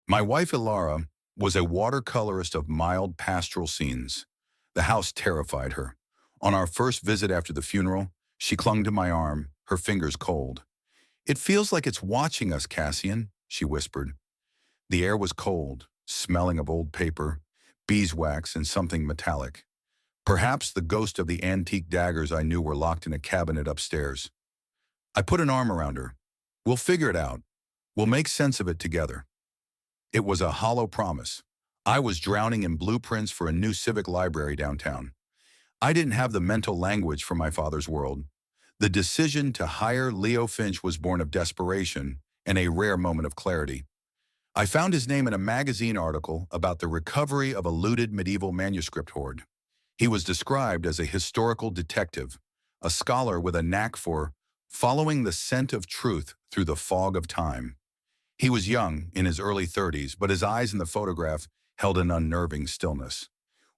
My wife Ilara was a watercolorist of mild pastoral scenes. The house terrified her. On our first visit after the funeral, she clung to my arm, her fingers cold. "It feels like it's watching us, Cassian," she whispered. The air was cold, smelling of old paper, beeswax, and something metallic. Perhaps the ghost of the antique daggers I knew were locked in a cabinet upstairs. I put an arm around her. "We'll figure it out. We'll make sense of it together." It was a hollow promise. I was drowning in blueprints for a new civic library downtown. I didn't have the mental language for my father's world. The decision to hire Leo Finch was born of desperation and a rare moment of clarity. I found his name in a magazine article about the recovery of a looted medieval manuscript hoard. He was described as a historical detective, a scholar with a knack for following the scent of truth through the fog of time. He was young, in his early 30s, but his eyes in the photograph held an unnerving stillness.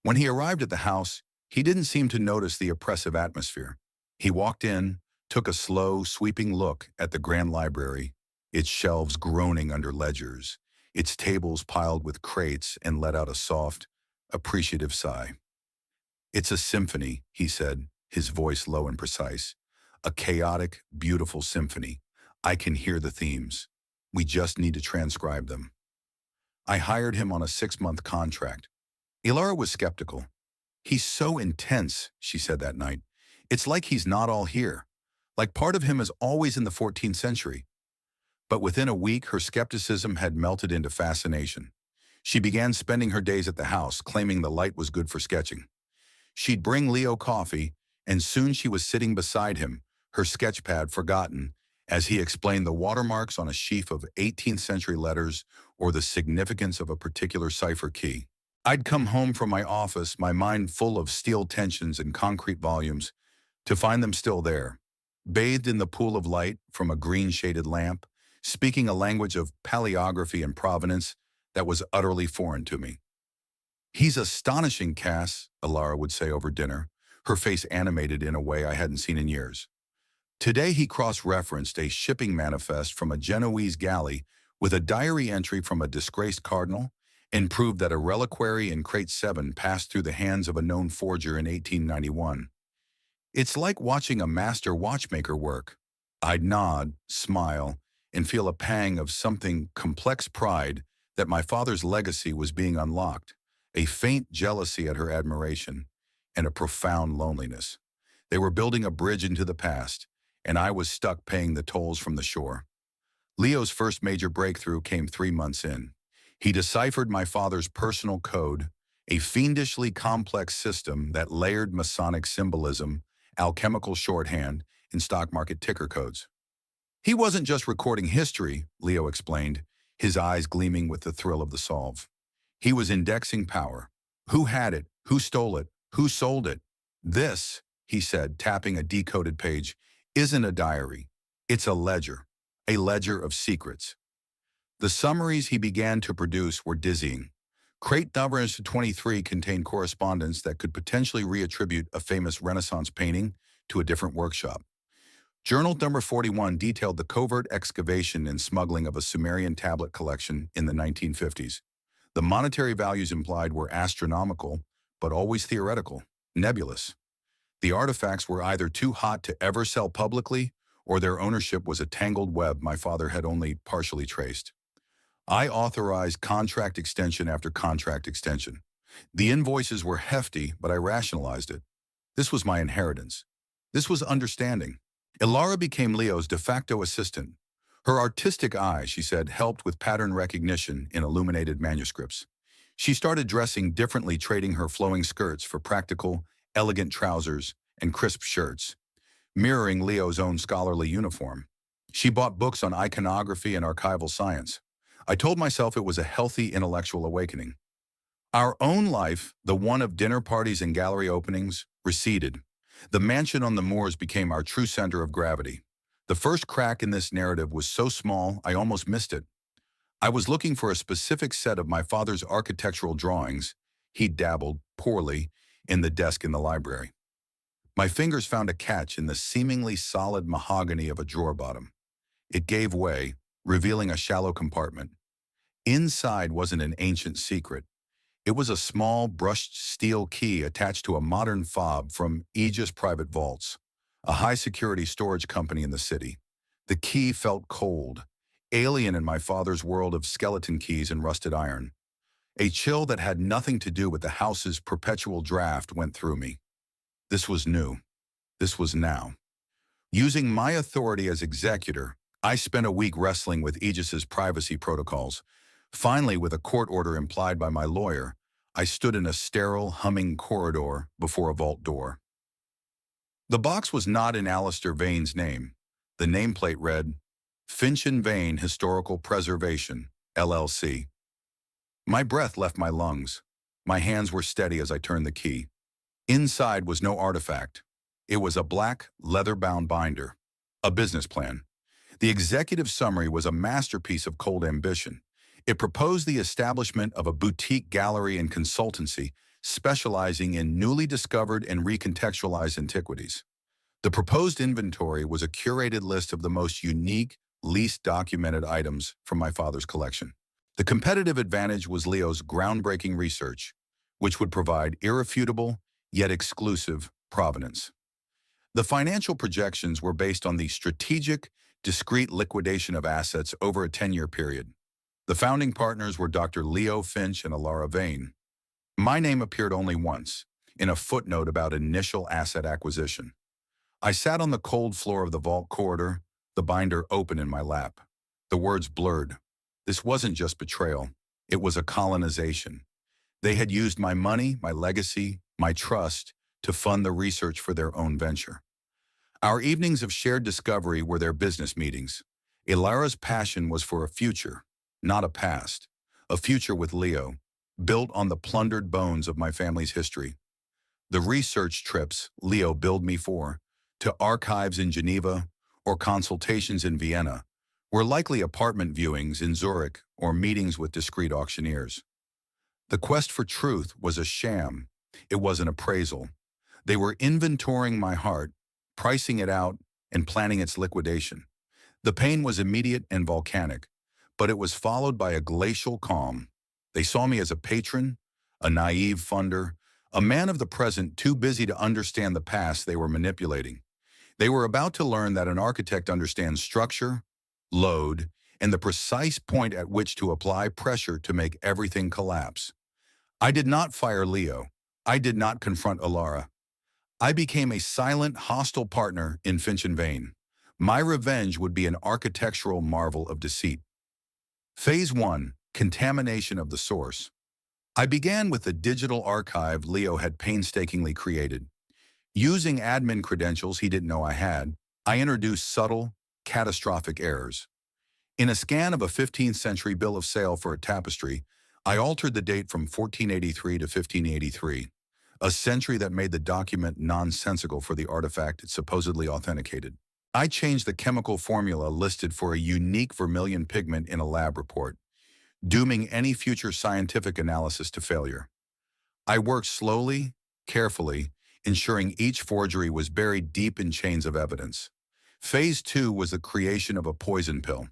When he arrived at the house, he didn't seem to notice the oppressive atmosphere. He walked in, took a slow, sweeping look at the grand library, its shelves groaning under ledgers, its tables piled with crates, and let out a soft, appreciative sigh. "It's a symphony," he said, his voice low and precise. "A chaotic, beautiful symphony. I can hear the themes. We just need to transcribe them." I hired him on a 6-month contract. Ilara was skeptical. "He's so intense," she said that night. "It's like he's not all here. Like part of him is always in the 14th century. But within a week, her skepticism had melted into fascination. She began spending her days at the house, claiming the light was good for sketching. She'd bring Leo coffee, and soon she was sitting beside him, her sketch pad forgotten, as he explained the watermarks on a sheaf of 18th century letters or the significance of a particular cipher key. I'd come home from my office, my mind full of steel tensions and concrete volumes, to find them still there, bathed in the pool of light from a green-shaded lamp, speaking a language of paleography and provenance that was utterly foreign to me. "He's astonishing, Cass," Ilara would say over dinner, her face animated in a way I hadn't seen in years. Today he cross-referenced a shipping manifest from a Genoese galley with a diary entry from a disgraced cardinal and proved that a reliquary in Crate 7 passed through the hands of a known forger in 1891. "It's like watching a master watchmaker work." I'd nod, smile, and feel a pang of something complex pride that my father's legacy was being unlocked, a faint jealousy at her admiration, and a profound loneliness. They were building a bridge into the past, and I was stuck paying the tolls from the shore. Leo's first major breakthrough came 3 months in. He deciphered my father's personal code, a fiendishly complex system that layered Masonic symbolism, alchemical shorthand, and stock market ticker codes. He wasn't just recording history, Leo explained, his eyes gleaming with the thrill of the solve. He was indexing power. Who had it? Who stole it? Who sold it? "This," he said, tapping a decoded page, "isn't a diary. It's a ledger of secrets." The summaries he began to produce were dizzying. Crate number 23 contained correspondence that could potentially reattribute a famous Renaissance painting to a different workshop. Journal number 41 detailed the covert excavation and smuggling of a Sumerian tablet collection in the 1950s. The monetary values implied were astronomical, but always theoretical, nebulous. The artifacts were either too hot to ever sell publicly, or their ownership was a tangled web my father had only partially traced. I authorized contract extension after contract extension. The invoices were hefty, but I rationalized it. This was my inheritance. This was understanding. Ilara became Leo's de facto assistant. Her artistic eye, she said, helped with pattern recognition in illuminated manuscripts. She started dressing differently, trading her flowing skirts for practical, elegant trousers and crisp shirts, mirroring Leo's own scholarly uniform. She bought books on iconography and archival science. I told myself it was a healthy intellectual awakening. Our own life, the one of dinner parties and gallery openings, receded. The mansion on the moors became our true center of gravity. The first crack in this narrative was so small, I almost missed it. I was looking for a specific set of my father's architectural drawings. He dabbled, poorly, in the desk in the library. My fingers found a catch in the seemingly solid mahogany of a drawer bottom. It gave way, revealing a shallow compartment. Inside wasn't an ancient secret. It was a small brushed steel key attached to a modern fob from Aegis Private Vaults, a high-security storage company in the city. The key felt cold, alien in my father's world of skeleton keys and rusted iron. A chill that had nothing to do with the house's perpetual draft went through me. This was new. This was now. Using my authority as executor, I spent a week wrestling with Aegis's privacy protocols. Finally, with a court order implied by my lawyer, I stood in a sterile, humming corridor before a vault door. The box was not in Alistair Vane's name. The nameplate read, Finch and Vane Historical Preservation, LLC. My breath left my lungs. My hands were steady as I turned the key. Inside was no artifact. It was a black, leather-bound binder. A business plan. The executive summary was a masterpiece of cold ambition. It proposed the establishment of a boutique gallery and consultancy specializing in newly discovered and recontextualized antiquities. The proposed inventory was a curated list of the most unique, least documented items from my father's collection. The competitive advantage was Leo's groundbreaking research, which would provide irrefutable, yet exclusive, provenance. The financial projections were based on the strategic, discrete liquidation of assets over a 10-year period. The founding partners were Dr. Leo Finch and Alistair Vane. My name appeared only once, in a footnote about initial asset acquisition. I sat on the cold floor of the vault corridor, the binder open in my lap. The words blurred. This wasn't just betrayal. It was a colonization. They had used my money, my legacy, my trust to fund the research for their own venture. Our evenings of shared discovery were their business meetings. Ilara's passion was for a future, not a past. A future with Leo, built on the plundered bones of my family's history. The research trips Leo billed me for, to archives in Geneva or consultations in Vienna, were likely apartment viewings in Zurich or meetings with discreet auctioneers. The quest for truth was a sham. It was an appraisal. They were inventorying my heart, pricing it out, and planning its liquidation. The pain was immediate and volcanic, but it was followed by a glacial calm. They saw me as a patron, a naive funder, a man of the present too busy to understand the past they were manipulating. They were about to learn that an architect understands structure, load, and the precise point at which to apply pressure to make everything collapse. I did not fire Leo. I did not confront Alara. I became a silent, hostile partner in Finch and Vane. My revenge would be an architectural marvel of deceit. Phase 1. Contamination of the source. I began with the digital archive Leo had painstakingly created. Using admin credentials he didn't know I had, I introduced subtle, catastrophic errors. In a scan of a 15th century bill of sale for a tapestry, I altered the date from 1483 to 1583, a century that made the document nonsensical for the artifact it supposedly authenticated. I changed the chemical formula listed for a unique vermilion pigment in a lab report, dooming any future scientific analysis to failure. I worked slowly, carefully, ensuring each forgery was buried deep in chains of evidence. Phase 2 was the creation of a poison pill.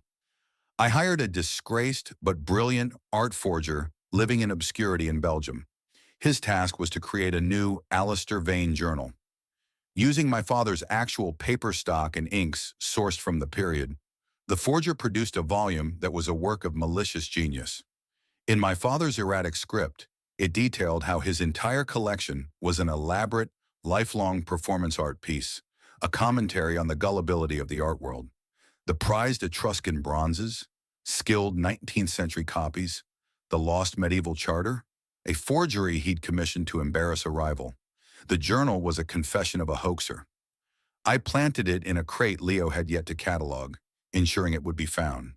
I hired a disgraced but brilliant art forger living in obscurity in Belgium. His task was to create a new Alistair Vane journal. Using my father's actual paper stock and inks sourced from the period, the forger produced a volume that was a work of malicious genius. In my father's erratic script, it detailed how his entire collection was an elaborate, lifelong performance art piece, a commentary on the gullibility of the art world. The prized Etruscan bronzes, skilled 19th century copies, the lost medieval charter, a forgery he'd commissioned to embarrass a rival. The journal was a confession of a hoaxer. I planted it in a crate Leo had yet to catalog, ensuring it would be found.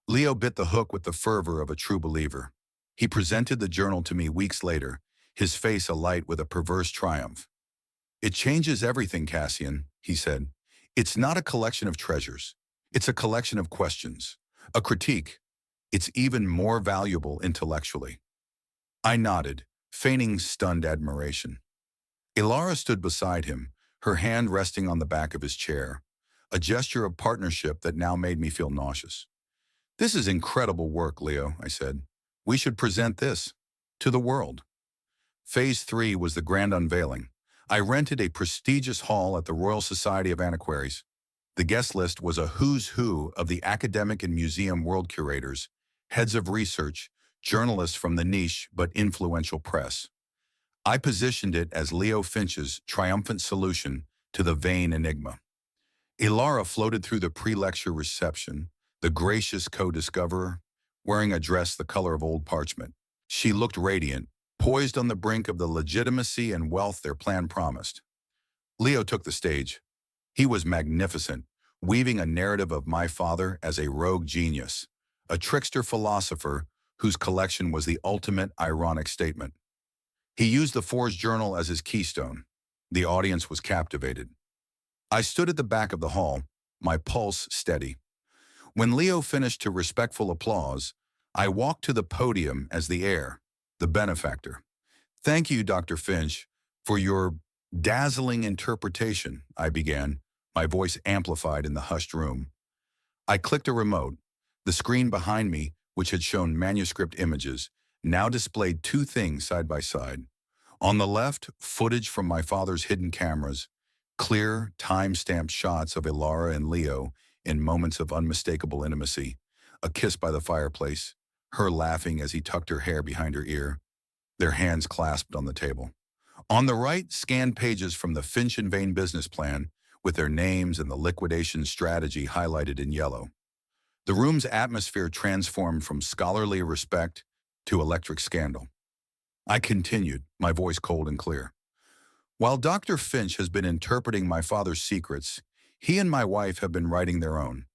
Leo bit the hook with the fervor of a true believer. He presented the journal to me weeks later, his face alight with a perverse triumph. "It changes everything, Cassian," he said. "It's not a collection of treasures. It's a collection of questions, a critique. It's even more valuable intellectually." I nodded, feigning stunned admiration. Ilara stood beside him, her hand resting on the back of his chair, a gesture of partnership that now made me feel nauseous. "This is incredible work, Leo," I said. "We should present this to the world." Phase 3 was the grand unveiling. I rented a prestigious hall at the Royal Society of Antiquaries. The guest list was a who's who of the academic and museum world curators, heads of research, journalists from the niche but influential press. I positioned it as Leo Finch's triumphant solution to the Vane enigma. Ilara floated through the pre-lecture reception, the gracious co-discoverer, wearing a dress the color of old parchment. She looked radiant, poised on the brink of the legitimacy and wealth their plan promised. Leo took the stage. He was magnificent, weaving a narrative of my father as a rogue genius, a trickster philosopher whose collection was the ultimate ironic statement. He used the forged journal as his keystone. The audience was captivated. I stood at the back of the hall, my pulse steady. When Leo finished to respectful applause, I walked to the podium as the heir, the benefactor. "Thank you, Dr. Finch, for your dazzling interpretation," I began, my voice amplified in the hushed room. I clicked a remote. The screen behind me, which had shown manuscript images, now displayed two things side by side. On the left, footage from my father's hidden cameras, clear, time-stamped shots of Ilara and Leo in moments of unmistakable intimacy, a kiss by the fireplace, her laughing as he tucked her hair behind her ear, their hands clasped on the table. On the right, scanned pages from the Finch and Vane business plan, with their names and the liquidation strategy highlighted in yellow. The room's atmosphere transformed from scholarly respect to electric scandal. I continued, my voice cold and clear. "While Dr. Finch has been interpreting my father's secrets, he and my wife have been writing their own.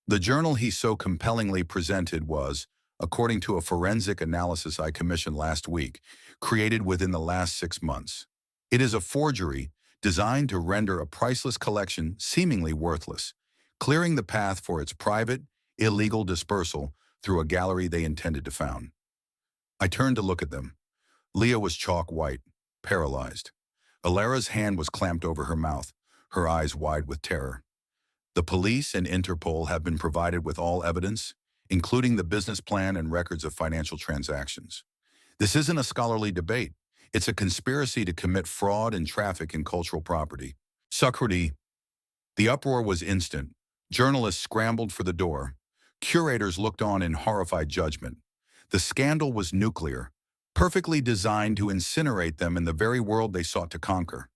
The journal he so compellingly presented was, according to a forensic analysis I commissioned last week, created within the last 6 months. It is a forgery designed to render a priceless collection seemingly worthless, clearing the path for its private, illegal dispersal through a gallery they intended to found." I turned to look at them. Leah was chalk white, paralyzed. Alara's hand was clamped over her mouth, her eyes wide with terror. "The police and Interpol have been provided with all evidence, including the business plan and records of financial transactions. This isn't a scholarly debate. It's a conspiracy to commit fraud and traffic in cultural property." Socrates. The uproar was instant. Journalists scrambled for the door. Curators looked on in horrified judgment. The scandal was nuclear, perfectly designed to incinerate them in the very world they sought to conquer.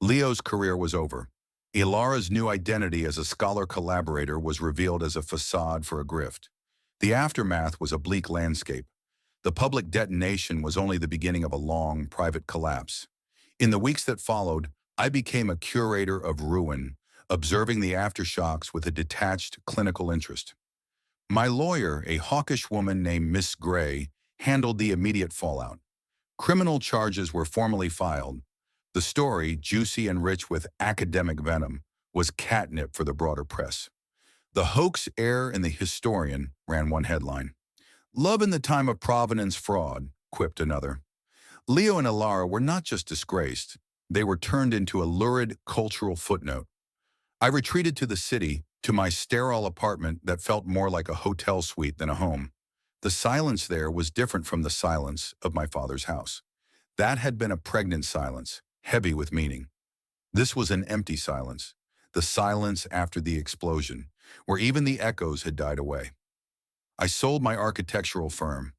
Leo's career was over. Ilara's new identity as a scholar collaborator was revealed as a facade for a grift. The aftermath was a bleak landscape. The public detonation was only the beginning of a long, private collapse. In the weeks that followed, I became a curator of ruin, observing the aftershocks with a detached clinical interest. My lawyer, a hawkish woman named Miss Gray, handled the immediate fallout. Criminal charges were formally filed. The story, juicy and rich with academic venom, was catnip for the broader press. "The hoax heir and the historian," ran one headline. "Love in the time of provenance fraud," quipped another. Leo and Ilara were not just disgraced, they were turned into a lurid cultural footnote. I retreated to the city, to my sterile apartment that felt more like a hotel suite than a home. The silence there was different from the silence of my father's house. That had been a pregnant silence, heavy with meaning. This was an empty silence, the silence after the explosion, where even the echoes had died away. I sold my architectural firm.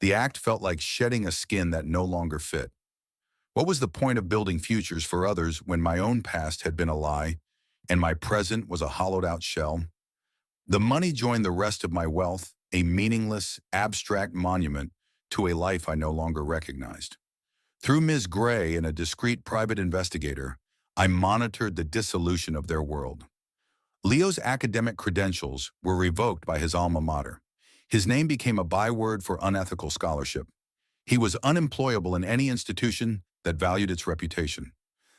The act felt like shedding a skin that no longer fit. What was the point of building futures for others when my own past had been a lie and my present was a hollowed-out shell? The money joined the rest of my wealth, a meaningless, abstract monument to a life I no longer recognized. Through Ms. Gray and a discreet private investigator, I monitored the dissolution of their world. Leo's academic credentials were revoked by his alma mater. His name became a byword for unethical scholarship. He was unemployable in any institution that valued its reputation.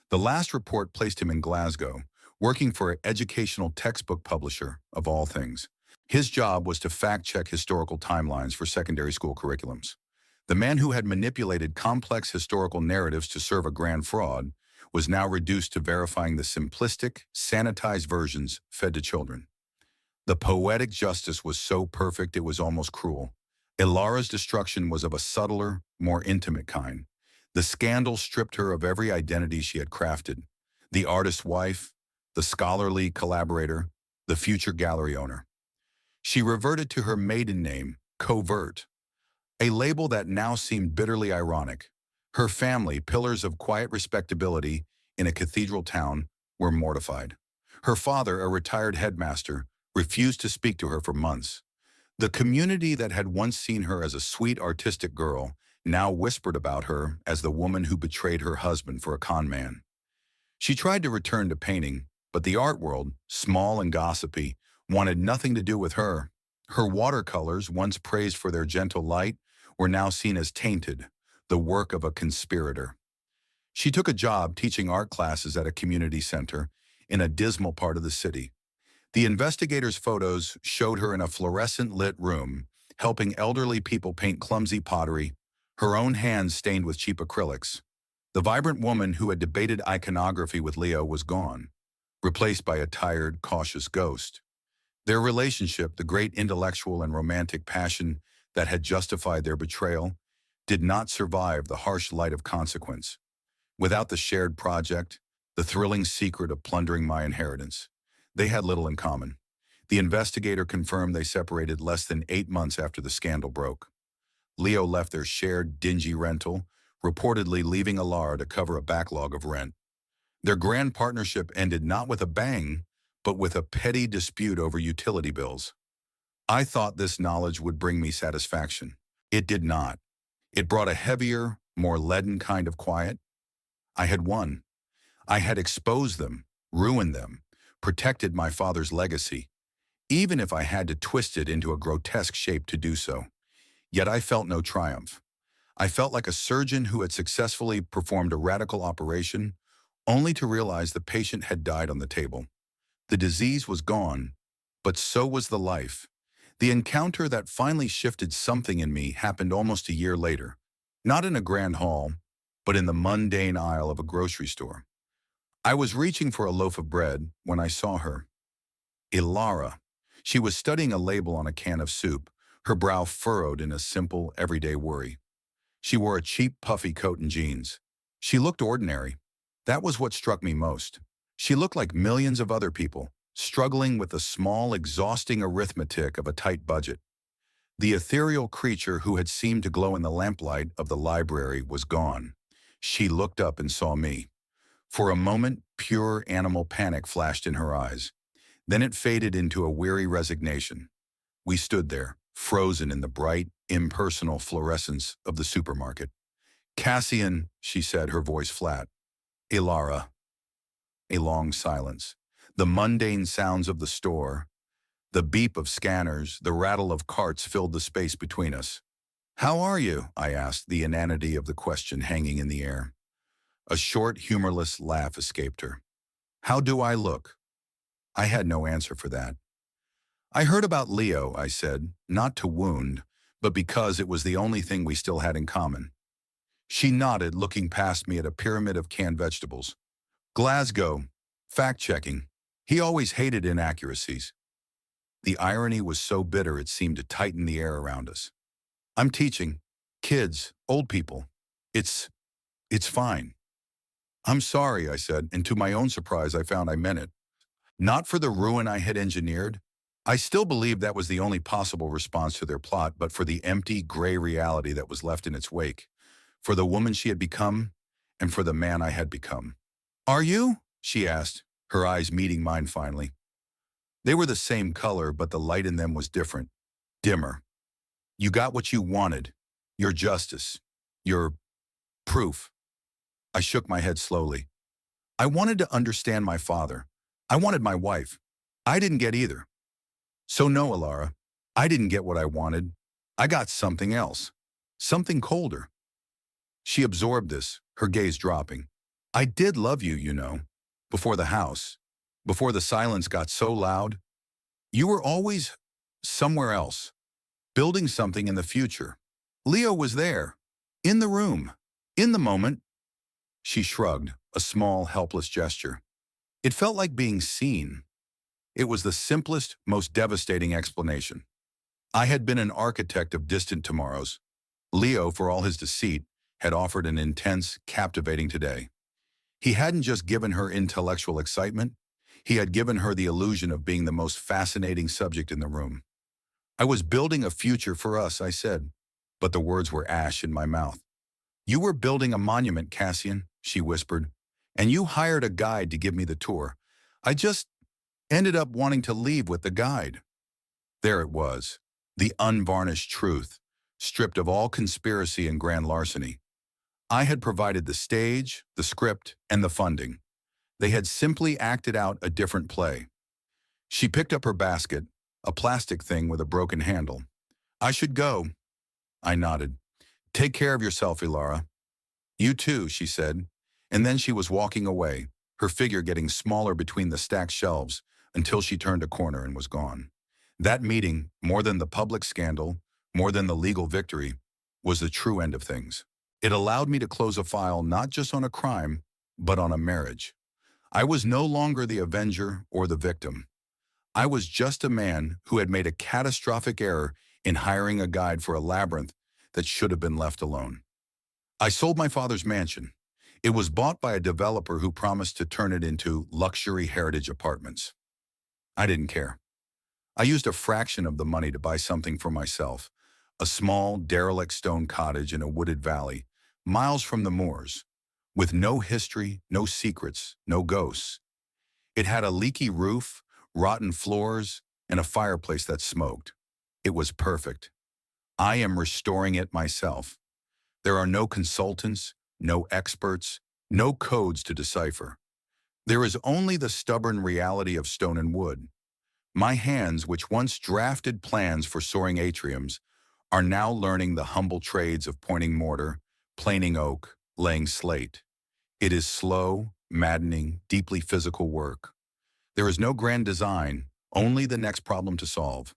The last report placed him in Glasgow, working for an educational textbook publisher, of all things. His job was to fact-check historical timelines for secondary school curriculums. The man who had manipulated complex historical narratives to serve a grand fraud was now reduced to verifying the simplistic, sanitized versions fed to children. The poetic justice was so perfect it was almost cruel. Ilara's destruction was of a subtler, more intimate kind. The scandal stripped her of every identity she had crafted. The artist's wife, the scholarly collaborator, the future gallery owner. She reverted to her maiden name, Covert, a label that now seemed bitterly ironic. Her family, pillars of quiet respectability in a cathedral town, were mortified. Her father, a retired headmaster, refused to speak to her for months. The community that had once seen her as a sweet artistic girl now whispered about her as the woman who betrayed her husband for a con man. She tried to return to painting, but the art world, small and gossipy, wanted nothing to do with her. Her watercolors, once praised for their gentle light, were now seen as tainted, the work of a conspirator. She took a job teaching art classes at a community center in a dismal part of the city. The investigators' photos showed her in a fluorescent-lit room, helping elderly people paint clumsy pottery, her own hands stained with cheap acrylics. The vibrant woman who had debated iconography with Leo was gone, replaced by a tired, cautious ghost. Their relationship, the great intellectual and romantic passion that had justified their betrayal, did not survive the harsh light of consequence. Without the shared project, the thrilling secret of plundering my inheritance, they had little in common. The investigator confirmed they separated less than 8 months after the scandal broke. Leo left their shared, dingy rental, reportedly leaving Ilara to cover a backlog of rent. Their grand partnership ended not with a bang, but with a petty dispute over utility bills. I thought this knowledge would bring me satisfaction. It did not. It brought a heavier, more leaden kind of quiet. I had won. I had exposed them, ruined them, protected my father's legacy, even if I had to twist it into a grotesque shape to do so. Yet I felt no triumph. I felt like a surgeon who had successfully performed a radical operation, only to realize the patient had died on the table. The disease was gone, but so was the life. The encounter that finally shifted something in me happened almost a year later, not in a grand hall, but in the mundane aisle of a grocery store. I was reaching for a loaf of bread when I saw her. Ilara. She was studying a label on a can of soup, her brow furrowed in a simple, everyday worry. She wore a cheap, puffy coat and jeans. She looked ordinary. That was what struck me most. She looked like millions of other people, struggling with the small, exhausting arithmetic of a tight budget. The ethereal creature who had seemed to glow in the lamplight of the library was gone. She looked up and saw me. For a moment, pure animal panic flashed in her eyes. Then it faded into a weary resignation. We stood there, frozen in the bright, impersonal fluorescence of the supermarket. "Cassian," she said, her voice flat. "Ilara." A long silence. The mundane sounds of the store, the beep of scanners, the rattle of carts filled the space between us. "How are you?" I asked, the inanity of the question hanging in the air. A short, humorless laugh escaped her. "How do I look?" I had no answer for that. "I heard about Leo," I said, not to wound, but because it was the only thing we still had in common. She nodded, looking past me at a pyramid of canned vegetables. "Glasgow. Fact-checking. He always hated inaccuracies." The irony was so bitter it seemed to tighten the air around us. "I'm teaching. Kids, old people. It's fine." "I'm sorry," I said, and to my own surprise I found I meant it. Not for the ruin I had engineered. I still believed that was the only possible response to their plot, but for the empty, gray reality that was left in its wake. For the woman she had become, and for the man I had become. "Are you?" she asked, her eyes meeting mine finally. They were the same color, but the light in them was different, dimmer. "You got what you wanted. Your justice. Your proof." I shook my head slowly. "I wanted to understand my father. I wanted my wife. I didn't get either. So no, Ilara, I didn't get what I wanted. I got something else. Something colder." She absorbed this, her gaze dropping. "I did love you, you know. Before the house. Before the silence got so loud. You were always somewhere else. Building something in the future. Leo was there. In the room. In the moment." She shrugged, a small, helpless gesture. "It felt like being seen. It was the simplest, most devastating explanation. I had been an architect of distant tomorrows. Leo, for all his deceit, had offered an intense, captivating today. He hadn't just given her intellectual excitement, he had given her the illusion of being the most fascinating subject in the room. I was building a future for us, I said, but the words were ash in my mouth. You were building a monument, Cassian, she whispered, and you hired a guide to give me the tour. I just ended up wanting to leave with the guide. There it was, the unvarnished truth, stripped of all conspiracy and grand larceny. I had provided the stage, the script, and the funding. They had simply acted out a different play. She picked up her basket, a plastic thing with a broken handle. I should go. I nodded. Take care of yourself, Ilara. You too, she said. And then she was walking away, her figure getting smaller between the stacked shelves until she turned a corner and was gone. That meeting, more than the public scandal, more than the legal victory, was the true end of things. It allowed me to close a file not just on a crime, but on a marriage. I was no longer the avenger or the victim. I was just a man who had made a catastrophic error in hiring a guide for a labyrinth that should have been left alone. I sold my father's mansion. It was bought by a developer who promised to turn it into luxury heritage apartments. I didn't care. I used a fraction of the money to buy something for myself, a small, derelict stone cottage in a wooded valley, miles from the moors, with no history, no secrets, no ghosts. It had a leaky roof, rotten floors, and a fireplace that smoked. It was perfect. I am restoring it myself. There are no consultants, no experts, no codes to decipher. There is only the stubborn reality of stone and wood. My hands, which once drafted plans for soaring atriums, are now learning the humble trades of pointing mortar, planing oak, laying slate. It is slow, maddening, deeply physical work. There is no grand design, only the next problem to solve.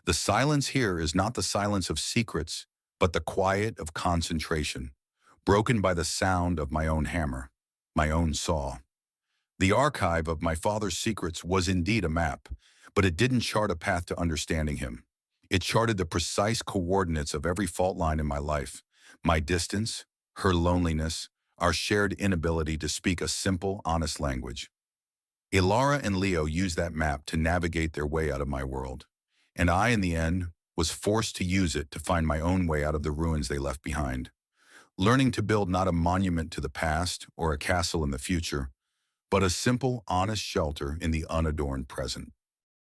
The silence here is not the silence of secrets, but the quiet of concentration, broken by the sound of my own hammer, my own saw. The archive of my father's secrets was indeed a map, but it didn't chart a path to understanding him. It charted the precise coordinates of every fault line in my life, my distance, her loneliness, our shared inability to speak a simple, honest language. Ilara and Leo used that map to navigate their way out of my world, and I, in the end, was forced to use it to find my own way out of the ruins they left behind, learning to build not a monument to the past or a castle in the future, but a simple, honest shelter in the unadorned present.